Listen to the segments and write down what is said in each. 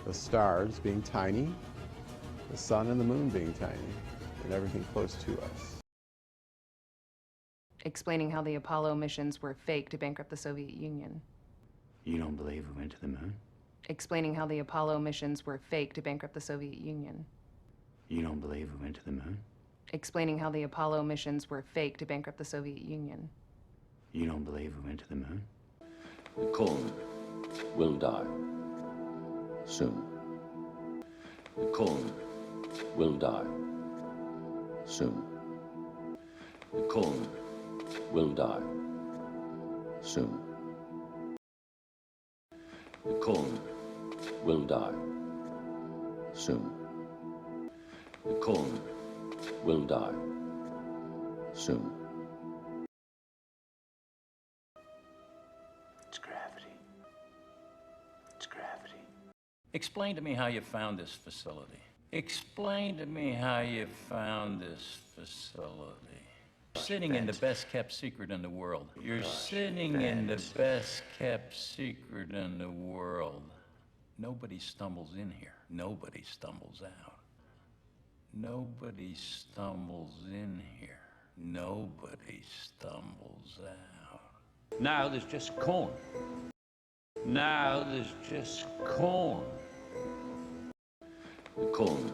The stars being tiny, the sun and the moon being tiny, and everything close to us. Explaining how the Apollo missions were fake to bankrupt the Soviet Union. You don't believe we went to the moon? Explaining how the Apollo missions were fake to bankrupt the Soviet Union. You don't believe we went to the moon? Explaining how the Apollo missions were fake to bankrupt the Soviet Union. You don't believe we went to the moon? The corn will die soon. The corn will die soon. The corn will die soon. The corn will die soon. The corn will die soon. It's gravity. It's gravity. Explain to me how you found this facility. Explain to me how you found this facility. You're sitting in the best kept secret in the world. You're sitting in the best kept secret in the world. Nobody stumbles in here. Nobody stumbles out. Nobody stumbles in here. Nobody stumbles out. Now there's just corn. Now there's just corn. The corn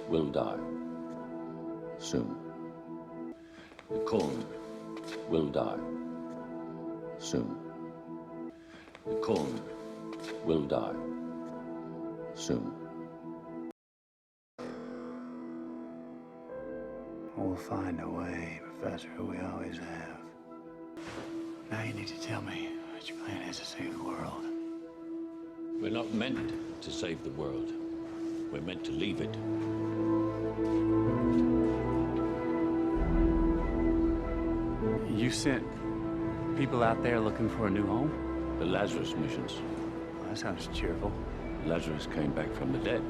will die soon. The corn will die soon. The corn will die soon. We'll find a way, Professor, we always have. Now you need to tell me what your plan is to save the world. We're not meant to save the world. We're meant to leave it. You sent people out there looking for a new home? The Lazarus missions. Well, that sounds cheerful. Lazarus came back from the dead.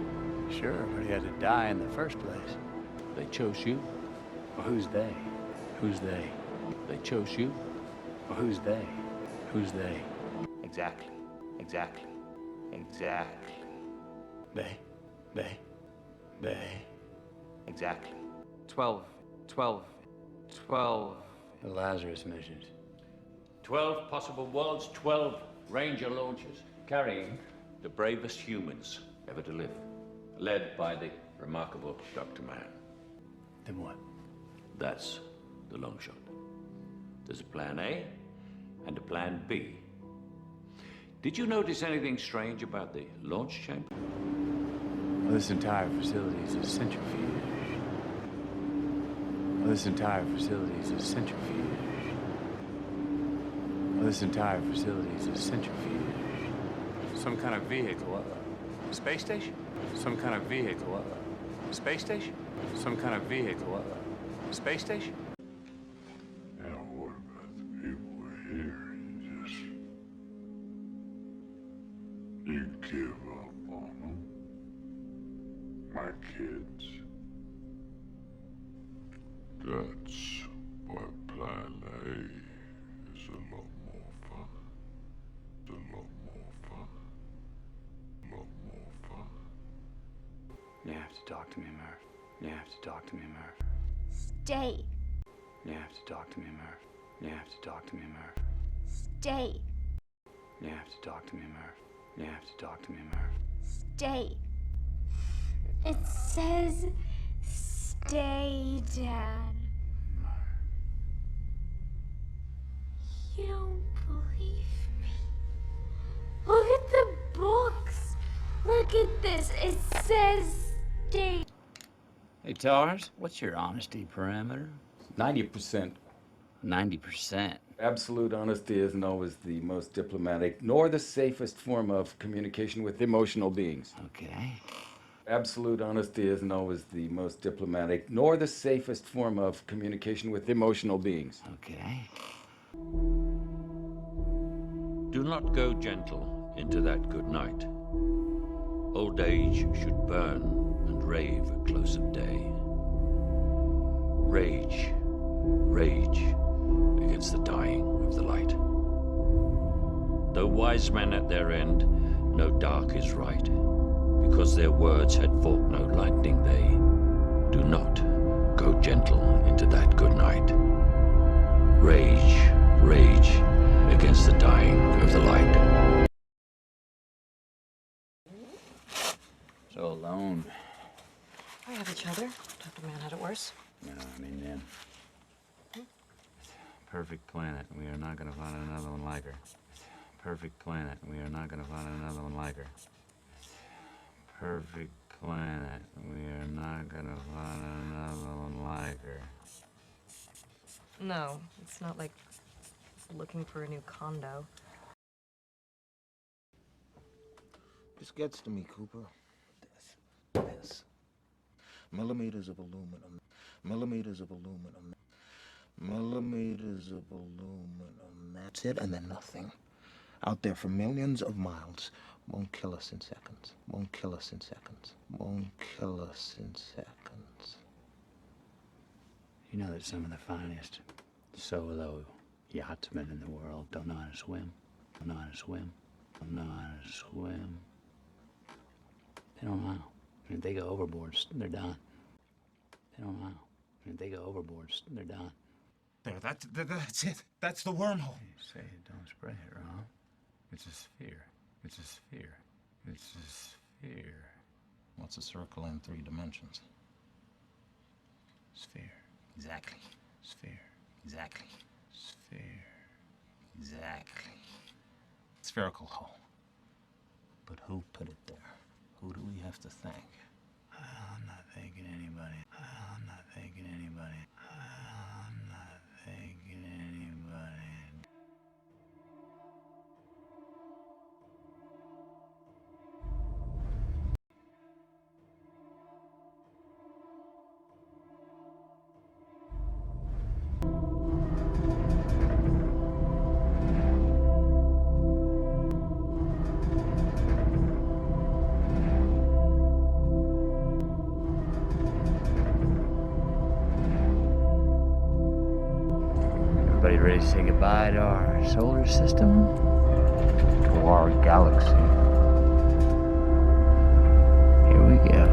Sure, but he had to die in the first place. They chose you. Well, who's they? Who's they? They chose you. Well, who's they? Who's they? Exactly. Exactly. Exactly. They. Exactly. 12. The Lazarus missions. 12 possible worlds, 12 Ranger launches, carrying the bravest humans ever to live, led by the remarkable Dr. Mann. Then what? That's the long shot. There's a plan A and a plan B. Did you notice anything strange about the launch chamber? Well, this entire facility is a centrifuge. Well, this entire facility is a centrifuge. Well, this entire facility is a centrifuge. Some kind of vehicle. Space station? Some kind of vehicle. Space station? Some kind of vehicle. Space station? Now, what about the people here? You give up on them? My kids. That's why plan A is a lot more fun. It's a lot more fun. A lot more fun. You have to talk to me, Murph. You have to talk to me, Murph. Stay. You have to talk to me, Murph. You have to talk to me, Murph. Stay. You have to talk to me, Murph. You have to talk to me, Murph. Stay. It says stay, Dad. You don't believe me. Look at the books. Look at this. It says stay. Hey, Tars, what's your honesty parameter? 90%. 90%. Absolute honesty isn't always the most diplomatic, nor the safest form of communication with emotional beings. Okay. Absolute honesty isn't always the most diplomatic, nor the safest form of communication with emotional beings. Okay. Do not go gentle into that good night. Old age should burn and rave at close of day. Rage, rage against the dying of the light. Though wise men at their end, no dark is right. because their words had forked no lightning, they do not go gentle into that good night. Rage, rage against the dying of the light. So alone. I have each other. Dr. Mann had it worse. No, I mean them. Perfect planet. We are not gonna find another one like her. Perfect planet. We are not gonna find another one like her. Perfect planet. We are not gonna find another one like her. No, it's not like looking for a new condo. This gets to me, Cooper. This. Millimeters of aluminum. Millimeters of aluminum. Millimeters of aluminum. That's it, and then nothing. Out there for millions of miles. Won't kill us in seconds. Won't kill us in seconds. Won't kill us in seconds. You know that some of the finest solo yachtsmen in the world don't know how to swim. Don't know how to swim. Don't know how to swim. They don't know how. And if they go overboard, they're done. They don't know how. And if they go overboard, they're done. There, that's it. That's the wormhole. You say it, don't spray it, Ron. It's a sphere. It's a sphere. It's a sphere. What's a circle in 3 dimensions? Sphere. Exactly. Sphere. Exactly. Sphere. Exactly. Spherical hole. But who put it there? Who do we have to thank? I'm not thanking anybody. I'm not thanking anybody. I'm not thanking anybody. Everybody ready to say goodbye to our solar system? To our galaxy. Here we go.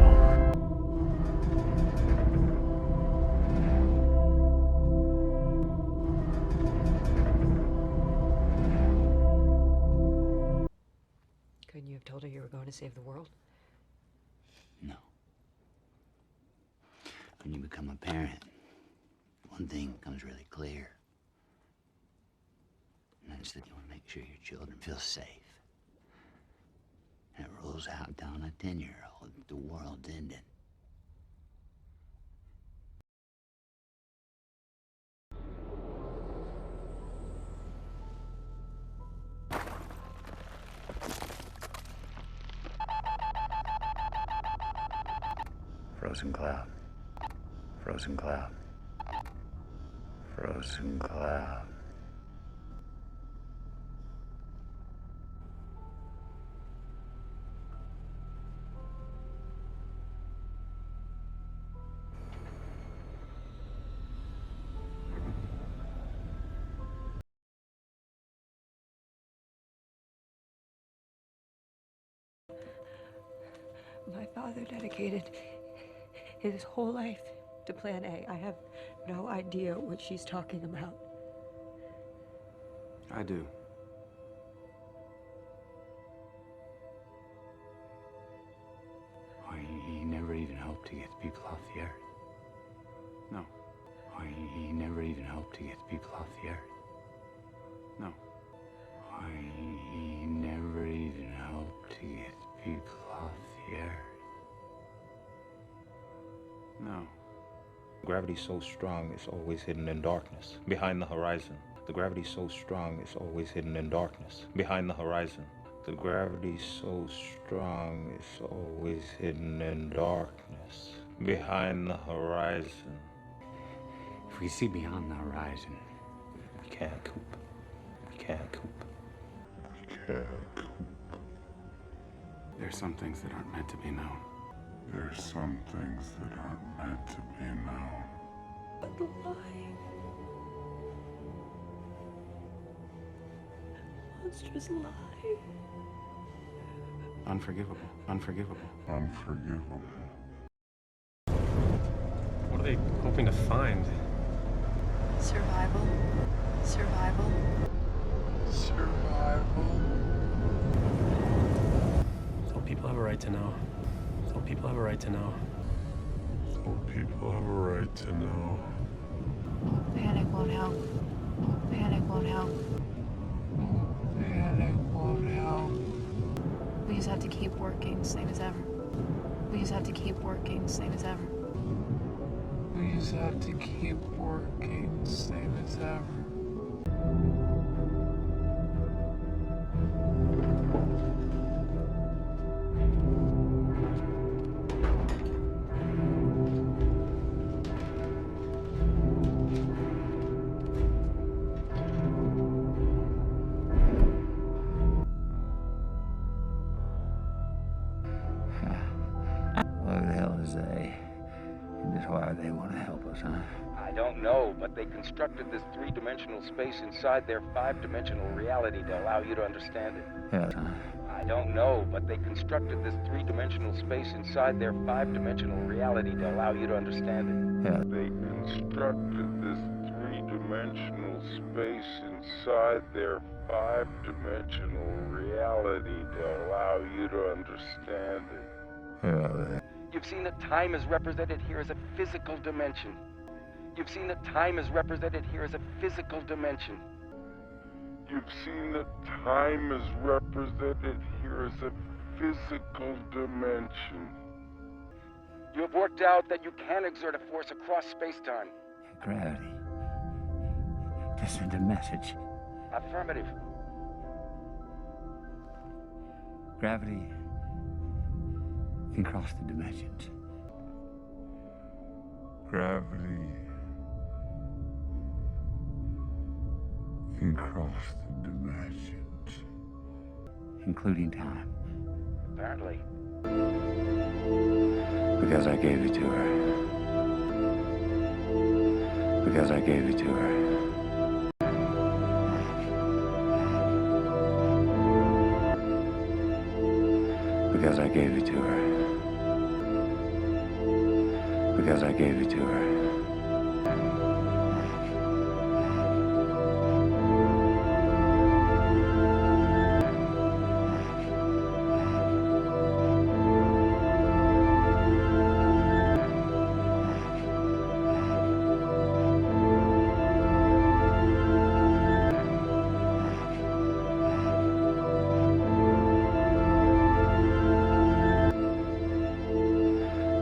Couldn't you have told her you were going to save the world? No. When you become a parent, one thing becomes really clear. And that's that you want to make sure your children feel safe. And it rolls out down a 10-year-old. The world's ending. Frozen cloud. Frozen cloud. Frozen cloud. My father dedicated his whole life to Plan A. I have no idea what she's talking about. I do. Or he never even hoped to get the people off the earth. No. Or he never even hoped to get the people off the earth. No. Or he never even hoped to get the people off the earth. No. Gravity's so strong, it's always hidden in darkness, behind the horizon. The gravity's so strong, it's always hidden in darkness, behind the horizon. The gravity's so strong, it's always hidden in darkness, behind the horizon. If we see beyond the horizon, We can't coop. We can't coop. There's some things that aren't meant to be known. There's some things that aren't meant to be known. But the lie. Monstrous lie. Unforgivable. Unforgivable. Unforgivable. What are they hoping to find? Survival. Survival. Survival. All people have a right to know. All people have a right to know. All people have a right to know. Panic won't help. Panic won't help. Panic won't help. We just have to keep working, same as ever. We just have to keep working, same as ever. We just have to keep working, same as ever. What the hell is they? And just why they want to help us, huh? I don't know, but they constructed this three-dimensional space inside their five-dimensional reality to allow you to understand it. Hell, huh? I don't know, but they constructed this three-dimensional space inside their five-dimensional reality to allow you to understand it. Hell. They constructed this three-dimensional space inside their five-dimensional reality to allow you to understand it. Hell, You've seen that time is represented here as a physical dimension. You've seen that time is represented here as a physical dimension. You've seen that time is represented here as a physical dimension. You have worked out that you can exert a force across space-time. gravity. To send a message. Affirmative. Gravity can cross the dimensions. Gravity can cross the dimensions. Including time. Apparently. Because I gave it to her. Because I gave it to her. Because I gave it to her. Because I gave it to her.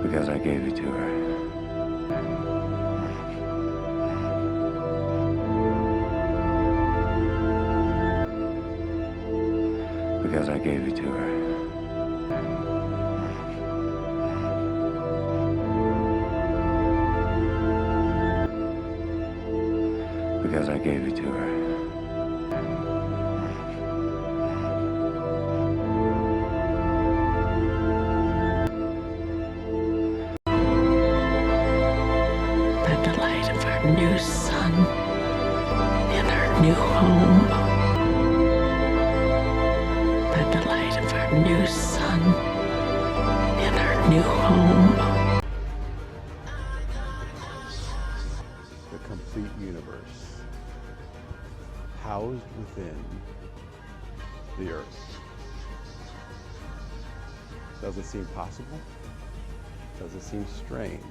Because I gave it to her. Because I gave it to her. Because I gave it to her. New sun in our new home. The delight of our new sun in our new home. The complete universe housed within the Earth. Does it seem possible? Does it seem strange?